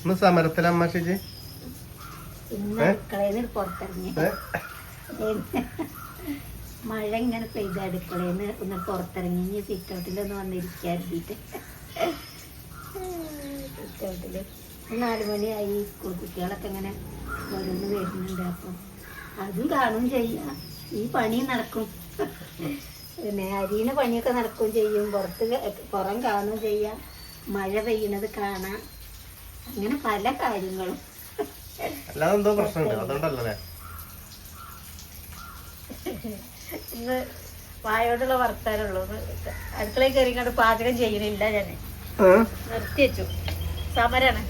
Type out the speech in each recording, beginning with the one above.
ഇന്ന് സമരത്തിലമ്മ ചേച്ചി പുറത്തിറങ്ങി മഴ ഇങ്ങനെ പെയ്ത് അടുക്കളയിൽ ഒന്ന് പുറത്തിറങ്ങി ഇനി സിറ്റ് ഔട്ടിലൊന്ന് വന്നിരിക്കാറുണ്ട്. സിറ്റ് ഔട്ടില് 4 മണിയായി. സ്കൂൾ കുട്ടികളൊക്കെ ഇങ്ങനെ ഓരോന്ന് വരുന്നുണ്ട്. അപ്പം അതും കാണും ചെയ്യാം, ഈ പണി നടക്കും. പിന്നെ അരിയുടെ പണിയൊക്കെ നടക്കുകയും ചെയ്യും, പുറം കാണുകയും ചെയ്യാം, മഴ പെയ്യണത് കാണാം, അങ്ങനെ പല കാര്യങ്ങളും. ഇന്ന് വായോടുള്ള വർത്താനുള്ളൂ. അടുക്കളയിൽ കയറിങ്ങോട്ട് പാചകം ചെയ്യണില്ല, ഞാൻ നിർത്തി വെച്ചു. സമരാണ്,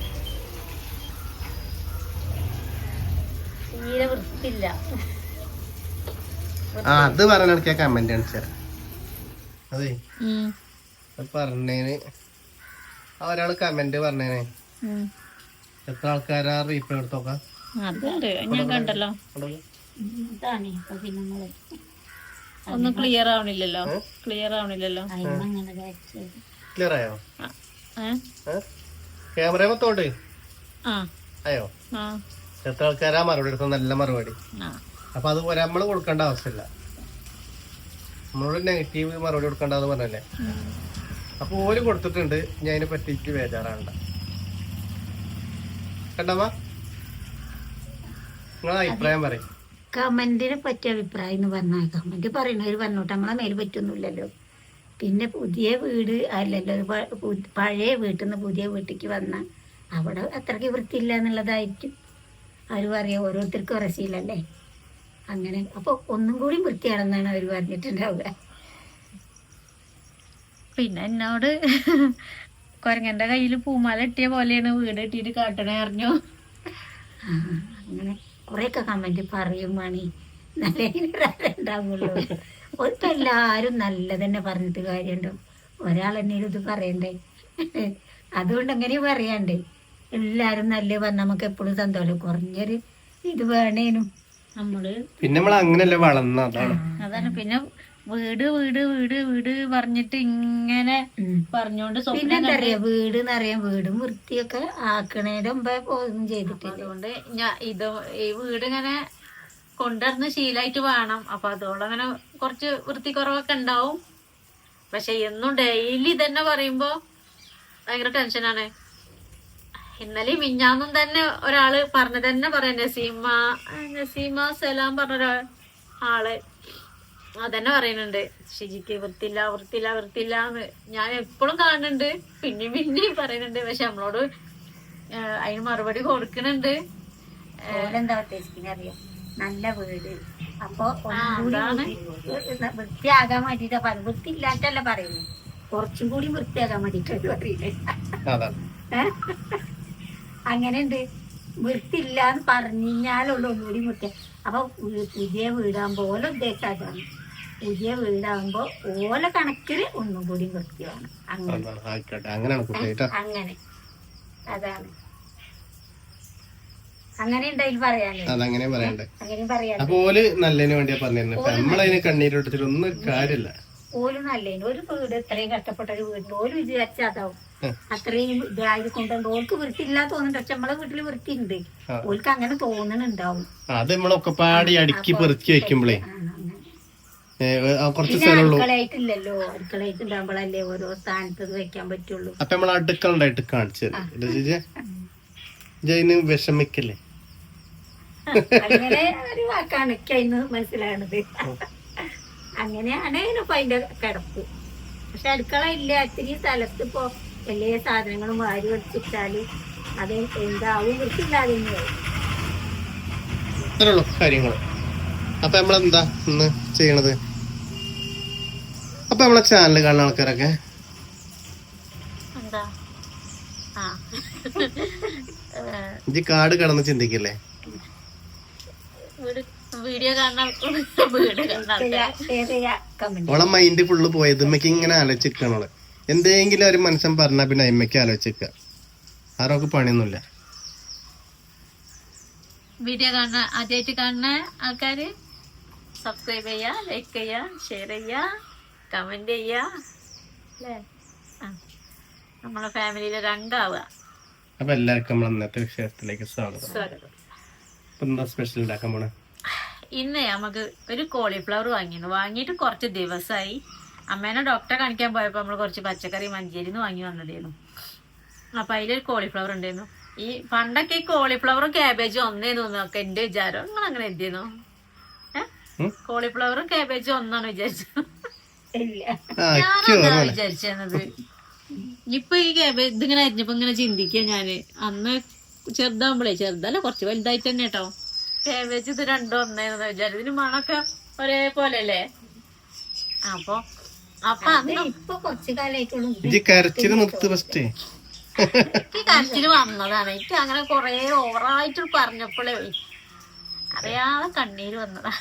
തീരെ വൃത്തിയില്ല. അത് പറഞ്ഞ കമന്റ് കാണിച്ചാ അതെ പറഞ്ഞേന് ഒരാള് കമന്റ് പറഞ്ഞേനെ. എത്ര ആൾക്കാരാ റീപ്ലൈ എടുത്തോക്കാം? ഞാൻ കണ്ടല്ലോ. ഒന്നും ക്ലിയർ ആവണില്ലല്ലോ. ക്ലിയർ ആയോ? ക്യാമറ മൊത്തോട്ട് അയോ? എത്ര ആൾക്കാരാ മറുപടി എടുത്ത? നല്ല മറുപടി. അപ്പൊ അതുപോലെ നമ്മള് കൊടുക്കേണ്ട ആവശ്യമില്ല, നമ്മളോട് നെഗറ്റീവ് മറുപടി കൊടുക്കണ്ടെന്ന് പറഞ്ഞല്ലേ. അപ്പൊ ഓര് കൊടുത്തിട്ടുണ്ട്, ഞാൻ അതിനെ പറ്റിക്ക് ബേജാറാണ്ട. കണ്ടമ്മ നിങ്ങളെ അഭിപ്രായം പറയും. കമന്റിനെ പറ്റിയ അഭിപ്രായം എന്ന് പറഞ്ഞാൽ കമന്റ് പറയണവര് പറഞ്ഞോട്ടെ, നമ്മളെ മേൽ പറ്റൊന്നുമില്ലല്ലോ. പിന്നെ പുതിയ വീട് അല്ലല്ലോ, പഴയ വീട്ടിൽ നിന്ന് പുതിയ വീട്ടിലേക്ക് വന്ന അവിടെ അത്രയ്ക്ക് വൃത്തിയില്ല എന്നുള്ളതായിരിക്കും അവർ പറയാം. ഓരോരുത്തർക്കും ഉറച്ചില്ലല്ലേ അങ്ങനെ. അപ്പൊ ഒന്നും കൂടി വൃത്തിയാണെന്നാണ് അവർ പറഞ്ഞിട്ടുണ്ടാവുക. പിന്നെ എന്നോട് കൊരങ്ങന്റെ കയ്യിൽ പൂമാല ഇട്ടിയ പോലെയാണ് വീട് ഇട്ടിട്ട് കാട്ടണേ അറിഞ്ഞു. അങ്ങനെ കുറെയൊക്കെ കമന്റ് പറയും മണി, നല്ല ഉണ്ടാവുള്ളൂ. ഇപ്പൊ എല്ലാരും നല്ല തന്നെ പറഞ്ഞിട്ട് കാര്യമുണ്ടോ? ഒരാൾ എന്നേലും ഇത് പറയണ്ടേ? അതുകൊണ്ട് അങ്ങനെ പറയാണ്ടേ, എല്ലാരും നല്ല പറഞ്ഞ നമുക്ക് എപ്പോഴും സന്തോഷം. കുറഞ്ഞൊരു ഇത് വേണേനും നമ്മള് പിന്നെ അങ്ങനല്ലേ വളർന്ന. അതാണ്. പിന്നെ വീട് വീട് വീട് വീട് പറഞ്ഞിട്ട് ഇങ്ങനെ പറഞ്ഞോണ്ട് പിന്നെ എന്താ പറയാ, വീട് എന്നറിയാം, വീടും വൃത്തിയൊക്കെ ആക്കണേന്റെ മുമ്പേ ഒന്നും ചെയ്തിട്ടില്ല. അതുകൊണ്ട് ഈ വീട് ഇങ്ങനെ കൊണ്ടുവരുന്ന ശീലമായിട്ട് വേണം. അപ്പൊ അതോളം അങ്ങനെ കുറച്ച് വൃത്തി കുറവൊക്കെ ഉണ്ടാവും. പക്ഷെ എന്നും ഡെയിലി തന്നെ പറയുമ്പോ ഭയങ്കര ടെൻഷനാണ്. ഇന്നലെ മിഞ്ഞാന്നും തന്നെ ഒരാള് പറഞ്ഞു തന്നെ പറയാം, നസീമ സലാം പറഞ്ഞ ആള് അതന്നെ പറയുന്നുണ്ട്, ഷിജിക്ക് വൃത്തിയില്ല എന്ന്. ഞാൻ എപ്പോഴും കാണുന്നുണ്ട്, പിന്നെയും പറയുന്നുണ്ട്. പക്ഷെ നമ്മളോട് അതിന് മറുപടി കൊടുക്കണുണ്ട്. എന്താ ഉദ്ദേശിക്കുന്നത് അറിയാം, നല്ല വീട് അപ്പൊ വൃത്തിയാകാൻ വേണ്ടിട്ടാ പറയുന്നത്. വൃത്തി ഇല്ലാട്ടല്ല പറയുന്നത്, കുറച്ചും കൂടി വൃത്തിയാകാൻ വേണ്ടിട്ടല്ലേ പറയില്ലേ. അങ്ങനെയുണ്ട്. വൃത്തി ഇല്ലാന്ന് പറഞ്ഞാലുള്ള ഒന്നുകൂടി വൃത്തി. അപ്പൊ പുതിയ വീടാകുമ്പോ ഓല ഉദ്ദേശം അതാണ്. പുതിയ വീടാകുമ്പോ ഓല കണക്കില് ഒന്നും കൂടി വൃത്തി വേണം. അങ്ങനെ അതാണ്. അങ്ങനെ ഉണ്ടായി പറയാനേ. അങ്ങനെ പറയാ. അപോലെ നല്ലതിന് വേണ്ടിയാ പറഞ്ഞിരുന്നത്. നമ്മളതിന് കണ്ണീരൊട്ടിച്ചിട്ടൊന്നും കാര്യമില്ല. ഓല് നല്ലതിന് ഒരു വീട് ഇത്രയും കഷ്ടപ്പെട്ട ഒരു വീട് ഓല് വിചാരിച്ചതാവും. അത്രയും ഇതായത് കൊണ്ടുണ്ട് ഓൾക്ക് വൃത്തി ഇല്ലാ തോന്നുന്നുണ്ട്. പക്ഷെ നമ്മളെ വീട്ടില് വൃത്തി ഉണ്ട്, ഓൾക്ക് അങ്ങനെ തോന്നുന്നുണ്ടാവും. അത് നമ്മളൊക്കെ പാടി അടുക്കി പെറുക്കി വെക്കുമ്പോഴേ അടുക്കളയായിട്ടില്ലല്ലോ. അടുക്കളയായിട്ട് ഉണ്ടാകുമ്പോഴല്ലേ ഓരോ സ്ഥാനത്ത് വെക്കാൻ പറ്റുള്ളൂ. അപ്പൊ നമ്മൾ അടുക്കള ഉണ്ടായിട്ട് കാണിച്ചത് ജയിന് വിഷമിക്കല്ലേ. അങ്ങനെ ഒരു വാക്കാണ് അതിന് മനസ്സിലാണത്. അങ്ങനെയാണ് ഇപ്പൊ അതിന്റെ കിടപ്പ്. പക്ഷെ അടുക്കള ഇല്ല, ഇത്തിരി സ്ഥലത്ത് ഇപ്പൊ എല്ലാ സാധനങ്ങളും വാരി വെച്ചിട്ടാല് അത് എന്താവും, വൃത്തിയില്ലാതെ കാര്യങ്ങള്. അപ്പൊ നമ്മളെന്താ ഇന്ന് ചെയ്യണത്? അപ്പൊ നമ്മളെ ചാനൽ കാണുന്ന ആൾക്കാരൊക്കെ ഇജ്ജ് കാട് കടന്ന് ചിന്തിക്കല്ലേ. ഓളെ മൈൻഡ് ഫുള്ള് പോയത് ഇമ്മക്ക് ഇങ്ങനെ ആലോചിക്കണോള്. എന്തെങ്കിലും ഒരു മനുഷ്യൻ പറഞ്ഞാ പിന്നെ അമ്മയ്ക്ക് ആലോചിക്ക. ആരൊക്കെ പണിയൊന്നുമില്ല. വീഡിയോ കാണുന്ന ആദ്യമായിട്ട് കാണുന്ന ആൾക്കാര് സബ്സ്ക്രൈബ് ചെയ്യാ, ലൈക്ക് ചെയ്യാ, ഷെയർ ചെയ്യാ, കമന്റ് ചെയ്യാ അല്ലേ. നമ്മളെ ഫാമിലിയിലെ 2 ആവുക. അപ്പൊ എല്ലാവർക്കും നമ്മൾ ഇന്നത്തെ വിഷയത്തിലേക്ക് സ്വാഗതം. ഇപ്പൊ എന്താ സ്പെഷ്യൽ ഉണ്ടാക്കാൻ പോണേ? ഇന്ന് നമുക്ക് ഒരു കോളിഫ്ലവർ വാങ്ങിയിട്ട് കുറച്ച് ദിവസമായി. അമ്മേനെ ഡോക്ടറെ കാണിക്കാൻ പോയപ്പോ നമ്മള് കുറച്ച് പച്ചക്കറി മഞ്ചേരിന്ന് വാങ്ങി വന്നതായിരുന്നു. അപ്പൊ അതിലൊരു കോളിഫ്ലവർ ഉണ്ടായിരുന്നു. ഈ പണ്ടൊക്കെ ഈ കോളിഫ്ലവറും ക്യാബേജും ഒന്നേന്ന് നോക്കാം എന്റെ വിചാരം. നിങ്ങൾ അങ്ങനെ എന്തെയ്യുന്നു? കോളിഫ്ലവറും ക്യാബേജും ഒന്നാണ് വിചാരിച്ചത്. ഞാനതാ വിചാരിച്ചത്. ഇപ്പൊ ഈ ക്യാബേജ് ഇതിങ്ങനെ അരിഞ്ഞപ്പോ ഇങ്ങനെ ചിന്തിക്കുക ഞാന്. അന്ന് ചെറുതാവുമ്പളേ, ചെറുതല്ല കുറച്ച് വലുതായിട്ട് തന്നെ കേട്ടോ, ക്യാബേജ് ഇത് രണ്ടും ഒന്നേന്ന് വിചാരിച്ചു. ഇതിന് മണൊക്കെ ഒരേപോലെ അല്ലേ? അപ്പൊ അന്ന് ഇപ്പൊ കുറച്ചു കാലായിട്ടുള്ളൂ കരച്ചില് വന്നതാണ്. എനിക്ക് അങ്ങനെ കൊറേ ഓവറായിട്ട് പറഞ്ഞപ്പോഴേ അറിയാതെ കണ്ണീര് വന്നതാ.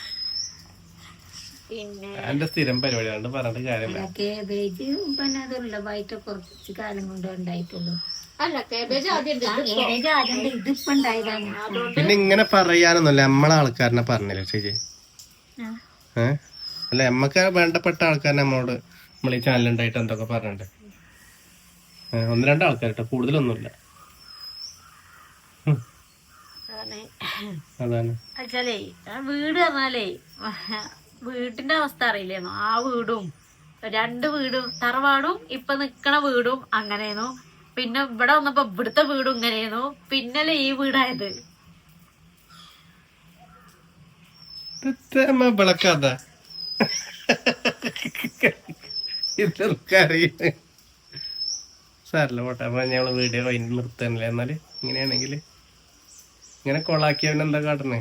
പിന്നെ സ്ഥിരം പരിപാടിയാണ് പറഞ്ഞിട്ട് കാര്യമില്ല. കേബേജ് പിന്നെ ദുർലഭമായിട്ട് കുറച്ച് കാലം കൊണ്ട് ഉണ്ടായിട്ടുള്ളൂ. അല്ല, കേബേജ് ആദ്യം ഇതിപ്പോ ഉണ്ടായതാണ്. പിന്നെ ഇങ്ങനെ പറയാനൊന്നുമല്ല, നമ്മളെ ആൾക്കാരനെ പറഞ്ഞില്ല ചേച്ചി. അല്ല, നമ്മക്ക് വേണ്ടപ്പെട്ട ആൾക്കാരെ നമ്മളോട് നമ്മൾ ഈ ചാനലുണ്ടായിട്ട് എന്തൊക്കെ പറഞ്ഞിട്ടുണ്ട്. 1-2 ആൾക്കാർ, കൂടുതലൊന്നുമില്ല. അതാണ് വെച്ചാലേ വീട് പറഞ്ഞാലേ വീട്ടിന്റെ അവസ്ഥ അറിയില്ലേന്നോ. ആ വീടും 2 വീടും, തറവാടും ഇപ്പൊ നിക്കണ വീടും അങ്ങനെയായിരുന്നു. പിന്നെ ഇവിടെ വന്നപ്പോ ഇവിടുത്തെ വീടും ഇങ്ങനെയായിരുന്നു. പിന്നല്ലേ ഈ വീടായത്. വിളക്കാത്ത ഇതൊക്കെ സാരല്ല പോട്ടെ. അപ്പൊ ഞങ്ങള് വീഡിയോ കഴിഞ്ഞ് നിർത്തണല്ലേ. എന്നാല് ഇങ്ങനെയാണെങ്കിൽ ഇങ്ങനെ കൊളാക്കിയവനെന്താ കാട്ടണേ?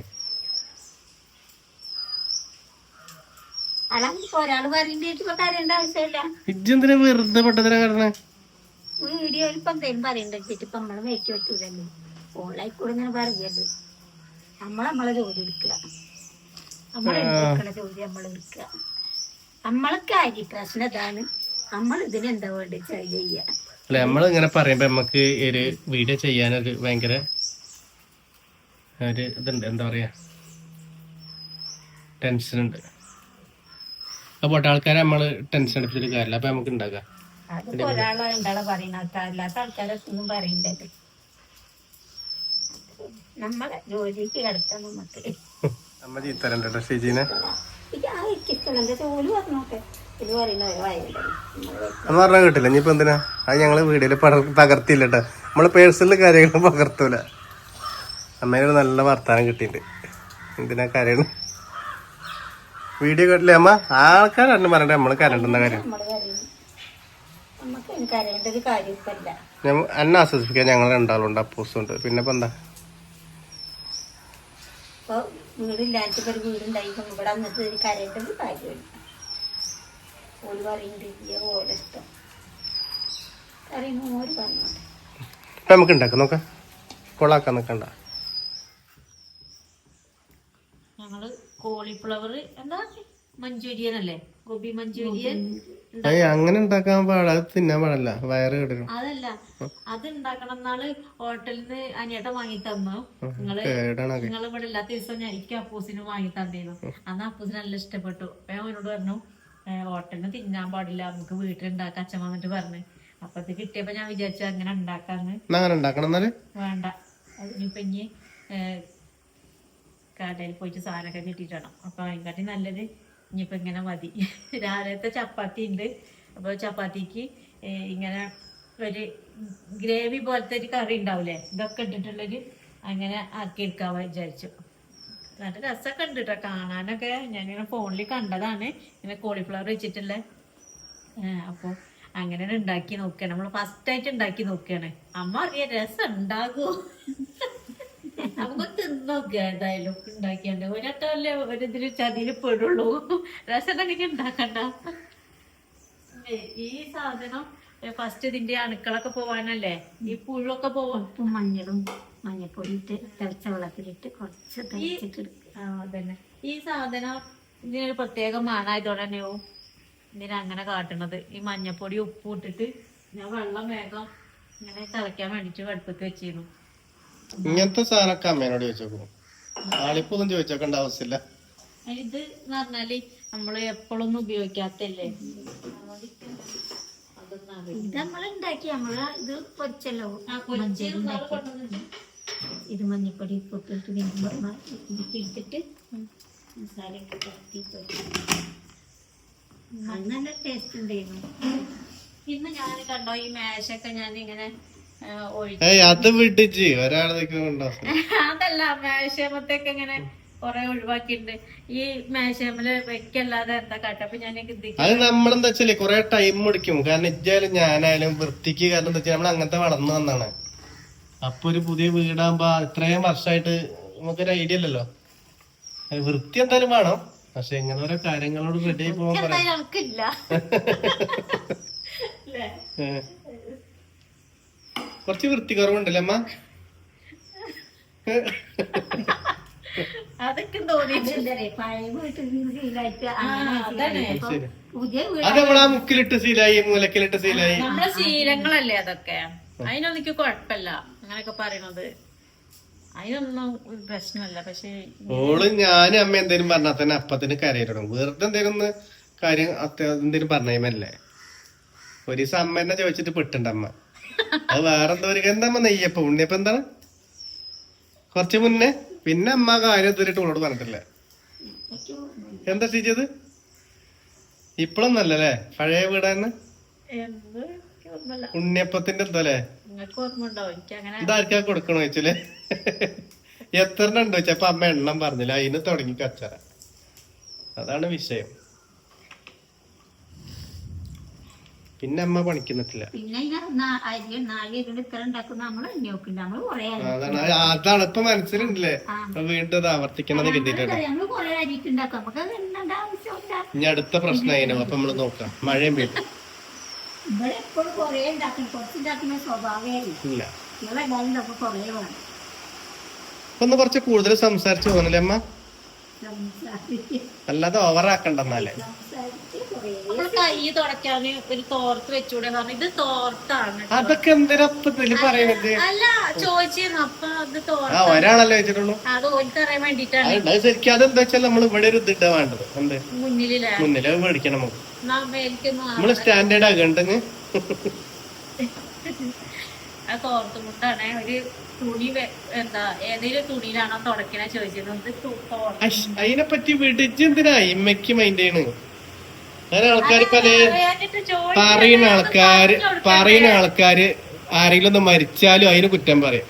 ഒരാള് പറയേണ്ട ആവശ്യമില്ല. ഇജ്ജെന്തിനാ വെറുതെ പെട്ടതിനെ കാട്ടണേ? വീഡിയോയിൽ ഇപ്പൊ എന്തേലും പറയണ്ട ഇപ്പൊ നമ്മള് മേക്ക് പറ്റൂലല്ലോ. ഓൺലൈൻ ഇങ്ങനെ പറയരുത്. നമ്മളെ ജോലി എടുക്കുക, നമ്മളെ ജോലി നമ്മളെടുക്കുക. നമ്മളെ കാര്യം പ്രശ്നം ഇതാണ്. നമ്മൾ ഇതിനെന്താ വേണ്ടി ചെയ്യുക. അല്ല, നമ്മളിങ്ങനെ പറയുമ്പോ നമുക്ക് ഒരു വീഡിയോ ചെയ്യാനൊരു ഭയങ്കര ഒരു ഇതുണ്ട്, എന്താ പറയാ, ടെൻഷൻ ഉണ്ട്. അപ്പൊ ആൾക്കാരെ നമ്മള് ടെൻഷൻ എടുത്തിട്ട് കാര്യമില്ല. അപ്പൊ നമുക്ക് ഉണ്ടാക്കാം. അതിപ്പോ ഒരാളെ പറയുന്ന ആൾക്കാരില്ലാത്ത ആൾക്കാരൊന്നും പറയില്ലത്. നമ്മളെ ജോലിക്ക് കിടത്താൻ നമുക്ക് അമ്മ ചീത്തരണ്ടോ ഷീജീനെ? ജോലി പറഞ്ഞോട്ടെ. ഇത് പറയുന്ന എന്ന് പറഞ്ഞാൽ കിട്ടില്ല. ഇനിയിപ്പോ എന്തിനാ അത് ഞങ്ങള് വീഡിയോയില് പകർത്തില്ല കേട്ടോ. നമ്മള് പേഴ്സണൽ കാര്യങ്ങൾ പകർത്തൂല. അമ്മേനൊരു നല്ല വർത്താനം കിട്ടിയിട്ടുണ്ട്. എന്തിനാ കരയണ്? വീഡിയോ കേട്ടില്ലേ അമ്മ? ആൾക്കാരും പറഞ്ഞിട്ട് നമ്മള് കരണ്ടെന്ന കാര്യം എന്നെ ആസ്വദിപ്പിക്കാൻ ഞങ്ങൾ 2 ആളുണ്ട്. അപ്പൂസുണ്ട്. പിന്നെ ഇപ്പൊ എന്താ വീടില്ലാത്ത ഒരു വീടുണ്ടായിരിക്കും. ഇവിടെ വന്നിട്ട് ഒരു കരയേണ്ടത് കാര്യമില്ല. ഓര് പറയുന്നുണ്ട് ഓരോ ഇഷ്ടം പറയുന്നു. ഓര് പറഞ്ഞോട്ടെ. ഇപ്പൊ നമുക്ക് ഉണ്ടാക്കാം. നോക്കാം, കൊളാക്കാൻ നിക്കണ്ട. ഞങ്ങള് കോളിഫ്ലവർ എന്താ മഞ്ചൂരിയൻ അല്ലേ, ഗോബി മഞ്ചൂരിയൻ അങ്ങനെ ഉണ്ടാക്കാൻ പാടില്ല. അത് തിന്നാൻ പാടില്ല, വയറ് കേടും. അതല്ല, അത് ഉണ്ടാക്കണം. എന്നാള് ഹോട്ടലിൽ നിന്ന് അനിയേട്ടൻ വാങ്ങി തന്നു. നിങ്ങള് ഇവിടെ ഇല്ലാത്ത ദിവസം ഞാൻ എനിക്ക് അപ്പൂസിന് വാങ്ങി തന്നിരുന്നു. അന്ന് അപ്പൂസിന് നല്ല ഇഷ്ടപ്പെട്ടു. അപ്പൊ ഞാൻ അവനോട് പറഞ്ഞു ഹോട്ടലിൽ നിന്ന് തിന്നാൻ പാടില്ല, നമുക്ക് വീട്ടിലുണ്ടാക്കാം അച്ഛൻ വന്നിട്ട് പറഞ്ഞു. അപ്പൊ ഇത് കിട്ടിയപ്പോ ഞാൻ വിചാരിച്ചു അങ്ങനെ ഉണ്ടാക്കാന്ന്. വേണ്ട, അതിനിപ്പൊ ഇനി കടയിൽ പോയിട്ട് സാധനമൊക്കെ കിട്ടിയിട്ടാണ്. അപ്പൊ അതിനെക്കാട്ടി നല്ലത് ഇനിയിപ്പോ ഇങ്ങനെ മതി. രാവിലത്തെ ചപ്പാത്തി ഉണ്ട്. അപ്പൊ ചപ്പാത്തിക്ക് ഇങ്ങനെ ഒരു ഗ്രേവി പോലത്തെ ഒരു കറി ഉണ്ടാവില്ലേ, ഇതൊക്കെ ഇട്ടിട്ടുള്ളൊരു അങ്ങനെ ആക്കി എടുക്കാൻ വിചാരിച്ചു. നല്ല രസമൊക്കെ ഉണ്ട് കേട്ടോ കാണാനൊക്കെ. ഞാനിങ്ങനെ ഫോണിൽ കണ്ടതാണ് ഇങ്ങനെ കോളിഫ്ലവർ വെച്ചിട്ടുള്ള. അപ്പോൾ അങ്ങനെ ഉണ്ടാക്കി നോക്കുകയാണ്. നമ്മൾ ഫസ്റ്റ് ആയിട്ട് ഉണ്ടാക്കി നോക്കുകയാണ്. അമ്മ അറിയാം രസം ഉണ്ടാകുമോ, നമുക്ക് തിന്നോക്കുക. എന്തായാലും ഉണ്ടാക്കിയാണ്ട് ഒരട്ടല്ലേ ഒരിതില് ചതിയിൽ പെടുള്ളൂ. രസം അങ്ങനെ ഉണ്ടാക്കണ്ട. ഈ സാധനം ഫസ്റ്റ് ഇതിന്റെ അണുക്കളൊക്കെ പോവാനല്ലേ, ഈ പുഴുവൊക്കെ പോവാൻ. ഉപ്പും മഞ്ഞളും മഞ്ഞപ്പൊടിയിട്ട് തിളച്ച വെള്ളത്തിലിട്ട് കുറച്ച് അതന്നെ. ഈ സാധനം ഇതിനൊരു പ്രത്യേക മണമായതോടെ തന്നെയാവും ഇതിനങ്ങനെ കാട്ടണത്. ഈ മഞ്ഞപ്പൊടി ഉപ്പും ഇട്ടിട്ട് ഞാൻ വെള്ളം വേഗം ഇങ്ങനെ തിളയ്ക്കാൻ വേണ്ടിട്ട് അടുപ്പത്ത് വെച്ചിരുന്നു. ഇങ്ങനത്തെ സാധനമൊക്കെ അമ്മേനോട് ചോദിച്ചോക്കൂ. ആളിപ്പൊന്നും ചോദിച്ചോക്കേണ്ട ആവശ്യമില്ല. ഇത് എന്ന് പറഞ്ഞാല് നമ്മള് എപ്പോഴൊന്നും ഉപയോഗിക്കാത്തല്ലേ, അത് ഇത് നമ്മളുണ്ടാക്കി ഇത് പൊരിച്ചല്ലോ മഞ്ചേരി ഉണ്ടാക്കി. ഇത് മഞ്ഞപ്പൊടി പൊട്ടിട്ട് ഇട്ടിട്ട് മസാല ഒക്കെ പുരട്ടി നല്ല ടേസ്റ്റ് ഉണ്ടായിരുന്നു. ഇന്ന് ഞാൻ കണ്ടോ ഈ മേശൊക്കെ ഞാൻ ഇങ്ങനെ അത് വിട്ടിച്ച് ഒരാളെ അതല്ല മേശമത്തേക്ക് ഇങ്ങനെ കൊറേ ഒഴിവാക്കിയിട്ടുണ്ട്. ഈ മേശമല് വെക്കല്ലാതെ എന്താ കാട്ട. അപ്പൊ ഞാൻ അത് നമ്മളെന്താ വെച്ചാല് കൊറേ ടൈം പിടിക്കും. കാരണം ഇജ്ജായാലും ഞാനായാലും വൃത്തിക്ക്, കാരണം എന്താ വെച്ചാൽ നമ്മൾ അങ്ങനത്തെ വളർന്നു വന്നാണ്. അപ്പൊ ഒരു പുതിയ വീടാകുമ്പോ ഇത്രയും വർഷമായിട്ട് നമുക്കൊരു ഐഡിയ ഇല്ലല്ലോ. വൃത്തി എന്തായാലും വേണം, പക്ഷെ ഇങ്ങനെ ഓരോ കാര്യങ്ങളോട് റെഡി ആയി പോകാൻ നമുക്കില്ല. കുറച്ച് വൃത്തി കുറവുണ്ടല്ലേ അമ്മ? അതൊക്കെ തോന്നി. അത് നമ്മളാ മുക്കിലിട്ട് ശീലായി, മൂലക്കിലിട്ട് ശീലായി. നമ്മളെ ശീലങ്ങളല്ലേ അതൊക്കെ. അതിനൊന്നും എനിക്ക് കുഴപ്പമില്ല അങ്ങനെയൊക്കെ പറയണത്. അതിനൊന്നും പ്രശ്നമല്ല. പക്ഷെ ഓള് ഞാനും അമ്മ എന്തേലും പറഞ്ഞാൽ തന്നെ അപ്പത്തിന് കരയിടണം. വെറുതെ എന്തേലും ഒന്ന് കാര്യം എന്തേലും പറഞ്ഞല്ലേ. ഒരു ദിവസം അമ്മ എന്നെ ചോദിച്ചിട്ട് പെട്ടുണ്ട് അമ്മ. അത് വേറെ എന്തോ ഒരു എന്താ നെയ്യപ്പം ഉണ്ണിയപ്പം എന്താണ് കുറച്ച് മുന്നേ. പിന്നെ അമ്മ കാര്യം എത്തിയിട്ട് ഓളോട് പറഞ്ഞിട്ടില്ല. എന്താ ചെയ്തത് ഇപ്പഴൊന്നല്ലേ, പഴയ വീടാന്ന് ഉണ്ണിയപ്പത്തിന്റെ എന്തല്ലേ ഇതാർക്കാ കൊടുക്കണോ ചോദിച്ചല്ലേ. എത്ര ഉണ്ടോ ചോദിച്ചാ അപ്പൊ അമ്മ എണ്ണം പറഞ്ഞില്ല. അതിന് തുടങ്ങി കച്ചറ. അതാണ് വിഷയം. പിന്നെ അമ്മ പണിക്കുന്നിട്ടില്ല. അതാണ് ഇപ്പൊ മനസ്സിലുണ്ടല്ലേ. വീണ്ടും അത് ആവർത്തിക്കണത് കിട്ടിയിട്ടുണ്ട്. ഇനി അടുത്ത പ്രശ്നം അതിനോ. അപ്പൊ നമ്മള് നോക്കാം. മഴയും പെയ്യും ഇല്ല. ഒന്ന് കുറച്ച് കൂടുതൽ സംസാരിച്ചു പോകുന്നില്ലേ അമ്മ? അല്ലാതെ ഓവറാക്കണ്ടെന്നാലേ. കൈ തുടക്കാന് ഒരു തോർത്ത് വെച്ചൂടെ പറഞ്ഞു. ഇത് തോർത്താണ്. അതൊക്കെ എന്തിനാ പറയുന്നത്? അല്ല ചോദിച്ചിരുന്നു. അപ്പൊ അത് തോർത്ത് ഒരാളല്ലേ വെച്ചിട്ടുള്ളൂ. അത് ഓർക്ക് അറിയാൻ വേണ്ടിട്ടാണ്. ശരിക്കും അതെന്താ വെച്ചാൽ നമ്മൾ ഇവിടെ ഒരു ഇതിട്ടാ വേണ്ടത്. എന്ത് മുന്നില് മേടിക്കണം നമുക്ക്. നമ്മള് സ്റ്റാൻഡേർഡ് ആകണ്ടെന്ന്. അത് തോർത്ത് മുട്ടാണ്. ഒരു തുണി എന്താ ഏതെങ്കിലും തുണിയിലാണോ തുടക്കണ ചോദിച്ചിരുന്നത്. അതിനെ പറ്റി വിടിച്ച് എന്തിനാ ഇമ്മയ്ക്ക് മൈൻഡ് ചെയ്യണ്? അങ്ങനെ ആൾക്കാര് പറയുന്ന ആൾക്കാര് ആരെങ്കിലും ഒന്ന് മരിച്ചാലും അതിന് കുറ്റം പറയും.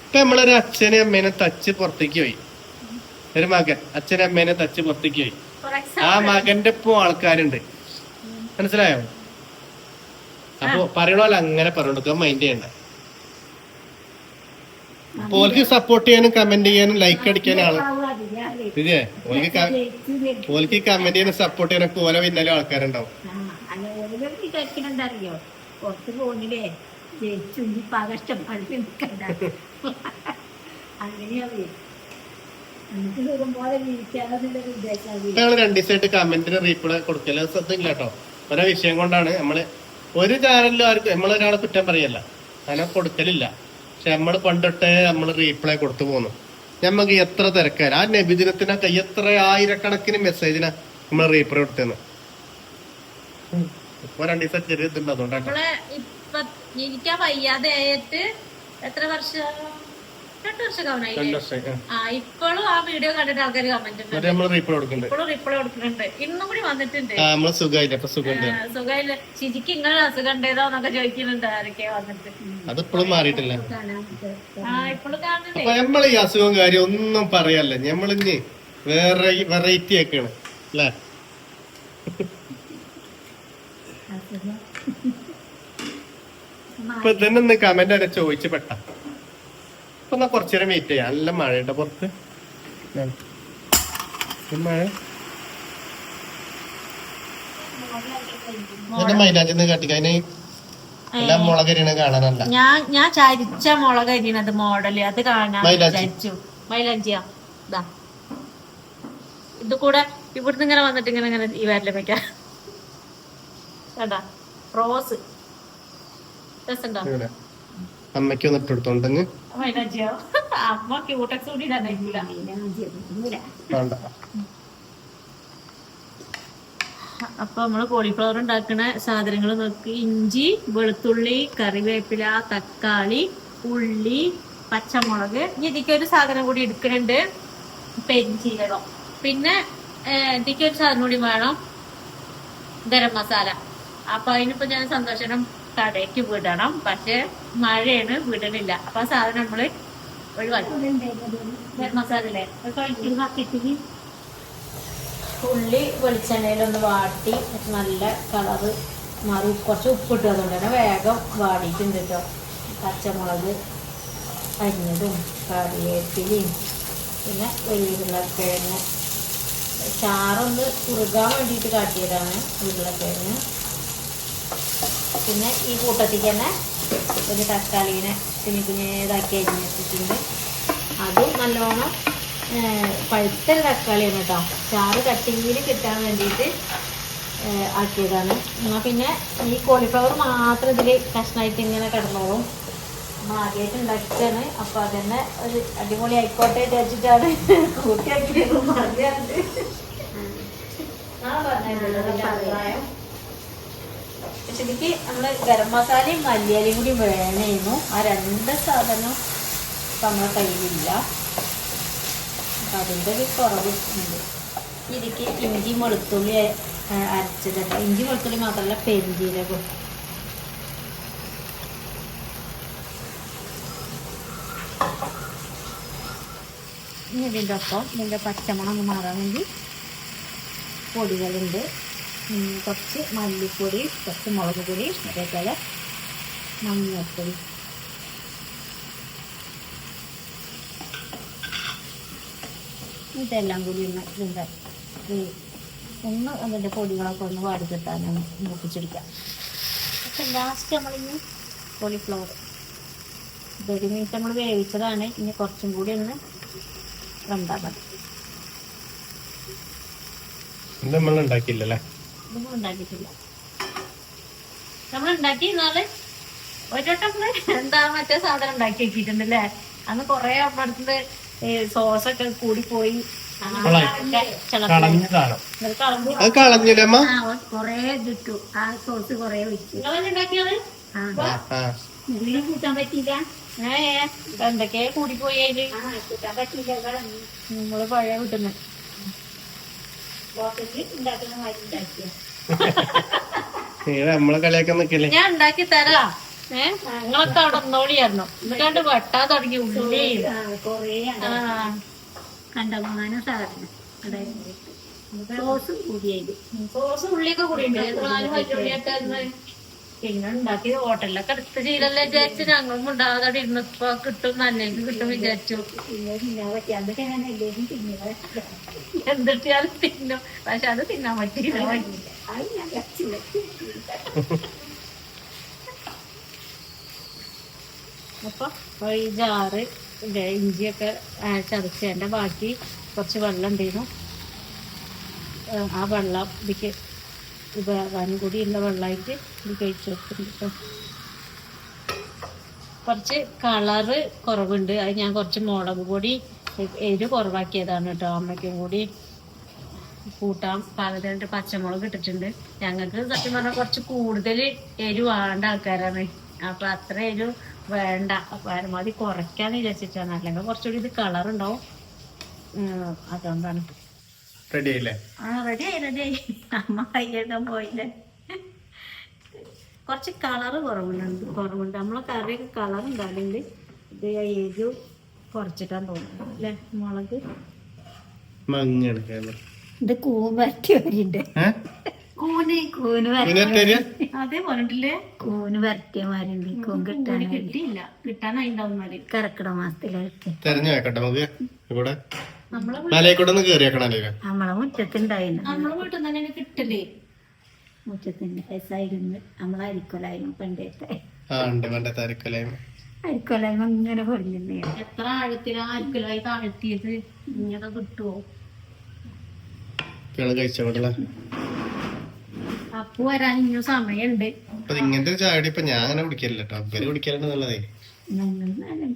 ഇപ്പൊ നമ്മളൊരു അച്ഛനെ അമ്മേനെ തച്ച് പുറത്തേക്ക് പോയി. ഒരു മകൻ അച്ഛനെ അമ്മേനെ തച്ച് പുറത്തേക്ക് പോയി. ആ മകന്റെ ഇപ്പൊ ആൾക്കാരുണ്ട്. മനസ്സിലായോ? അപ്പൊ പറയണല്ലോ അങ്ങനെ പറഞ്ഞോടുക്കുക. മൈൻഡ് ചെയ്യണ്ട. ഓൽക്ക് സപ്പോർട്ട് ചെയ്യാനും കമന്റ് ചെയ്യാനും ലൈക്ക് അടിക്കാനും ആള് ഇതേ ഓൽക്ക് കമന്റ് ചെയ്യാനും സപ്പോർട്ട് ചെയ്യാനൊക്കെ ഓരോ പിന്നാലും ആൾക്കാരുണ്ടാവും. ഞങ്ങള് 2 ദിവസമായിട്ട് കമന്റിന് റീപ്ലൈ കൊടുക്കല് ശ്രദ്ധയില്ല കേട്ടോ. ഓരോ വിഷയം കൊണ്ടാണ് നമ്മള് ഒരു ചാനലിലും ആർക്കും നമ്മളൊരാളെ കുറ്റം പറയല്ല, അങ്ങനെ കൊടുക്കലില്ല. പക്ഷെ നമ്മള് പണ്ടൊട്ടേ നമ്മള് റീപ്ലൈ കൊടുത്തു പോന്നു. ഞമ്മക്ക് എത്ര തിരക്കാര് ആ നബിദിനത്തിനൊക്കെ എത്ര ആയിരക്കണക്കിന് മെസ്സേജിനാ നമ്മൾ റീപ്ലൈ കൊടുത്തേന്ന്. ഇപ്പൊ 2 ദിവസം ചെറിയ ഇതുണ്ട്. അതുകൊണ്ടാണ് എനിക്കാ വയ്യാതെ ആയിട്ട് എത്ര വർഷം 2 വർഷം ഇപ്പോഴും ആ വീഡിയോ കണ്ടിട്ട് ആൾക്കാർ കമന്റ് റിപ്ലൈ കൊടുക്കുന്നുണ്ട്. ഇന്നും കൂടി വന്നിട്ടുണ്ട്. സുഖമില്ല ശരിക്കും ഇങ്ങനെ അസുഖം ഉണ്ടേതോ എന്നൊക്കെ ചോദിക്കുന്നുണ്ട് ആരൊക്കെയാ വന്നിട്ട്. അതിപ്പോഴും മാറിയിട്ടില്ല. ഇപ്പോഴും കാണുന്നുണ്ട്. അപ്പൊ നമ്മൾ ഈ അസുഖം കാര്യം ഒന്നും പറയല്ല. നമ്മളിഞ്ഞ് വേറെ വെറൈറ്റി ഒക്കെയാണ് അല്ലേ? ഇപ്പൊ തന്നെ കമന്റ് വരെ ചോദിച്ചു പെട്ട. ഇപ്പൊ എന്നാ കുറച്ചേരം വെയിറ്റ് ചെയ്യാം. നല്ല മഴയുണ്ട് പുറത്ത്. മഴ മൈലാഞ്ചിന്ന് കാട്ടിക്ക. അതിന് എല്ലാം മുളകരിയണ കാണാനല്ല. ഞാൻ ചരിച്ച മുളകരിയണത് മോഡല് അത് കാണാൻ വിചാരിച്ചു. മൈലാഞ്ചിയാ ഇതാ. ഇത് കൂടെ ഇവിടുന്ന് ഇങ്ങനെ വന്നിട്ട് ഇങ്ങനെ ഈ വരല് വെക്കാം. റോസ് രസണ്ടോ? അമ്മയ്ക്ക് ഒന്ന് ഇട്ടെടുത്തോണ്ടെങ്കിൽ അമ്മ ക്യൂട്ടക്സ് കൂടി വേണ്ട. അപ്പൊ നമ്മള് കോളിഫ്ലവർ ഉണ്ടാക്കുന്ന സാധനങ്ങൾ നോക്കി: ഇഞ്ചി, വെളുത്തുള്ളി, കറിവേപ്പില, തക്കാളി, ഉള്ളി, പച്ചമുളക്. ഇനി ഇതിക്ക് ഒരു സാധനം കൂടി എടുക്കുന്നുണ്ട്, പെരിഞ്ചീരകം. പിന്നെ ഇതിക്ക് ഒരു സാധനം കൂടി വേണം, ഗരം മസാല. അപ്പൊ അതിനിപ്പോ ഞാൻ സന്തോഷം കടയ്ക്ക് വിടണം, പക്ഷെ മഴയാണ്, വിടണില്ല. അപ്പൊ ആ സാധനം നമ്മള് ഒഴിവാക്കി. ഗരം മസാല അല്ലേ ആക്കിയിട്ട് ഉള്ളി വെളിച്ചെണ്ണയിലൊന്ന് വാട്ടി നല്ല കളറ് മാറി, കുറച്ച് ഉപ്പിട്ട്, അതുകൊണ്ട് തന്നെ വേഗം വാടിയിട്ടുണ്ട് കേട്ടോ. പച്ചമുളക് അരിഞ്ഞതും കറിവേപ്പിലയും പിന്നെ ഉരുളക്കിഴങ്ങ് ചാറൊന്ന് കുറുകാൻ വേണ്ടിയിട്ട് കാട്ടിയതാണ് ഉരുളക്കിഴങ്ങ്. പിന്നെ ഈ കൂട്ടത്തിൽ തന്നെ ഒരു തക്കാളീനെ കുഞ്ഞു കുഞ്ഞേതാക്കി അരിഞ്ഞിട്ടുണ്ട്. അതും നല്ലോണം പഴുത്തൊരു തക്കാളിയാണ് കേട്ടോ. ചാറ് കട്ടിയിൽ കിട്ടാൻ വേണ്ടിയിട്ട് ആക്കിയതാണ്. എന്നാൽ പിന്നെ ഈ കോളിഫ്ലവർ മാത്രം ഇതിൽ കഷ്ണമായിട്ട് ഇങ്ങനെ കിടന്നോളും. നമ്മൾ ആദ്യമായിട്ട് ഉണ്ടാക്കിയിട്ടാണ്. അപ്പോൾ അതന്നെ ഒരു അടിപൊളി ആയിക്കോട്ടെ വെച്ചിട്ടാണ് കൂട്ടിയാക്കിയത്. അഭിപ്രായം ശരിക്ക് നമ്മൾ ഗരം മസാലയും മല്ലിയിലയും കൂടി വേണമായിരുന്നു. ആ രണ്ട് സാധനം ഇപ്പം നമ്മളെ കയ്യിലില്ല. അപ്പം അതിൻ്റെ ഒരു കുറവ് ഉണ്ട്. ഇതിക്ക് ഇഞ്ചി വെളുത്തുള്ളി അരച്ചിട്ടുണ്ട്. ഇഞ്ചി വെളുത്തുള്ളി മാത്രമല്ല, പെരിഞ്ചീരകം. ഇനി ഇതിൻ്റെ ഒപ്പം ഇതിൻ്റെ പച്ചമണം ഒന്ന് മാറാൻ വേണ്ടി പൊടികളുണ്ട്. കുറച്ച് മല്ലിപ്പൊടി, കുറച്ച് മുളക് പൊടി, അതേപോലെ മഞ്ഞൾപ്പൊടി. ഇതെല്ലാം കൂടി ഒന്ന് അതിൻ്റെ പൊടികളൊക്കെ ഒന്ന് വാടി കിട്ടാനാണ് മൂപ്പിച്ചെടുക്കുക. പക്ഷെ ലാസ്റ്റ് നമ്മളിനി കോളിഫ്ലവർ 1 മിനിറ്റ് നമ്മൾ വേവിച്ചതാണ്. ഇനി കുറച്ചും കൂടി ഒന്ന് വെന്താൽ മതി. നമ്മൾ ഉണ്ടാക്കിയില്ലല്ലേ? ഇതൊന്നും ഉണ്ടാക്കിയിട്ടില്ല. നമ്മൾ ഉണ്ടാക്കി നാളെ ഒരട്ടം എന്താ മറ്റേ സാധനം ഉണ്ടാക്കി വെച്ചിട്ടുണ്ടല്ലേ. അന്ന് കൊറേ അപ്പുറത്ത് സോസൊക്കെ കൂടിപ്പോയി കൊറേ ഇതിട്ടു. ആ സോസ് കൊറേ വെച്ചു. ഉണ്ടാക്കിയത് കൂട്ടാൻ പറ്റിയില്ല. എന്തൊക്കെ കൂടിപ്പോയി അതില് കൂട്ടാൻ പറ്റില്ല. നമ്മള് പഴയ കിട്ടുന്നത് നമ്മളെ കളിയാക്കാൻ നിക്കല്ലേ. ഞാൻ ഉണ്ടാക്കി തരാ. ഞങ്ങളൊക്കെ അവിടെ ഒന്നോളിയായിരുന്നു. എന്നിട്ട് വെട്ടാൻ തുടങ്ങി. ഉള്ളി കണ്ടമാനം സാധനം സോസ് കൂടിയായിട്ട്. സോസ് ഉള്ളിയൊക്കെ കൂടിയുണ്ട്. 4 വലിയുള്ളിയൊക്കെ പിന്നെ ഉണ്ടാക്കി ഹോട്ടലിലൊക്കെ അടുത്ത് ചെയ്തല്ലേ വിചാരിച്ചു. ഞങ്ങളും ഉണ്ടാകാതെ ഇരുന്ന് ഇപ്പൊ കിട്ടും, നല്ലത് കിട്ടും വിചാരിച്ചു. എന്തിട്ടാലും തിന്നും, പക്ഷെ അത് തിന്നാൻ പറ്റില്ല. അപ്പൊ ഈ ജാറ് ഇഞ്ചിയൊക്കെ ചതച്ചതിൻ്റെ ബാക്കി കുറച്ച് വെള്ളം ഉണ്ടായിരുന്നു. ആ വെള്ളം ഇതിക്ക് ഉപയോഗാനും കൂടിയുള്ള വെള്ളമായിട്ട് ഇത് കഴിച്ചു വെക്കുന്നുണ്ട്. കുറച്ച് കളറ് കുറവുണ്ട്. അത് ഞാൻ കുറച്ച് മുളക് പൊടി എരിവ് കുറവാക്കിയതാണ് കേട്ടോ. അമ്മയ്ക്കും കൂടി കൂട്ടാൻ പാകത്തിനായിട്ട് പച്ചമുളക് ഇട്ടിട്ടുണ്ട്. ഞങ്ങൾക്ക് സത്യം പറഞ്ഞാൽ കുറച്ച് കൂടുതൽ എരിവ് വേണ്ട ആൾക്കാരാണ്. അപ്പൊ അത്ര എരിവ് വേണ്ട. അപ്പൊ പരമാവധി കുറയ്ക്കാന്ന് വിചാരിച്ചിട്ടാണ്. അല്ലെങ്കിൽ കുറച്ചുകൂടി ഇത് കളർ ഉണ്ടാവും. അതുകൊണ്ടാണ്. റെഡി ആയില്ലേ? റെഡി ആയി. അമ്മ കയ്യെഴുതാൻ പോയില്ലേ. കുറച്ച് കളറ് കുറവുണ്ട്. നമ്മളെ കറിയൊക്കെ കളർ ഉണ്ടാകുന്നുണ്ട്. ഇത് എരിവ് കുറച്ചിട്ടാന്ന് തോന്നുന്നു അല്ലേ. മുളക് ഇത് കൂവരട്ടി വരിണ്ട്. കൂന് അതേ പറഞ്ഞിട്ടില്ലേ. കൂന് വരട്ടിയ മാരുണ്ട്. കൂൻ കിട്ടിയില്ല. കിട്ടാനായിണ്ടാവും. കർക്കിടക മാസത്തിലായിട്ട് തെരഞ്ഞു വെക്കട്ടെ നമുക്ക്. ഇവിടെ നമ്മളെ മുറ്റത്തുണ്ടായിരുന്നു. നമ്മളെ വീട്ടിൽ നിന്ന് തന്നെ കിട്ടലേ. മുറ്റത്തിന്റെ രസമായിരുന്നു. നമ്മളരിക്കൊലായിരുന്നു പണ്ടത്തെ. അരിക്കൊലായ്മ ഇങ്ങനെ പൊടിഞ്ഞേ. എത്ര ആഴത്തിലാ അരിക്കൊലായി താഴ്ത്തിയത്. ഇങ്ങനെ കിട്ടുവോ? അപ്പു വരാൻ ഇനിയും സമയമുണ്ട്. ഇങ്ങനത്തെ ചാടി ഇപ്പൊ ഞാൻ അങ്ങനെ കുടിക്കലില്ല കേട്ടോ. കുടിക്കലുണ്ടെന്നുള്ളതേ.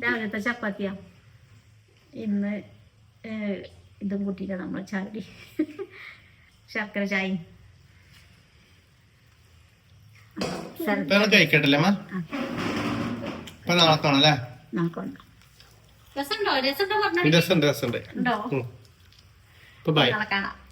രാവിലത്തെ ചപ്പാത്തിയാ. ഇന്ന് ഇതും കൂട്ടിയില്ല നമ്മൾ ചാടി. ശർക്കര ചായയും കഴിക്കട്ടല്ലേ അമ്മ? ഇപ്പൊ നാളെ കാണാല്ലേ? നോക്കണ്ട. രസമുണ്ടോ? രസമുണ്ടോ? രസമുണ്ട്. ഉണ്ടോ? ബൈ. നാളെ കാണാം.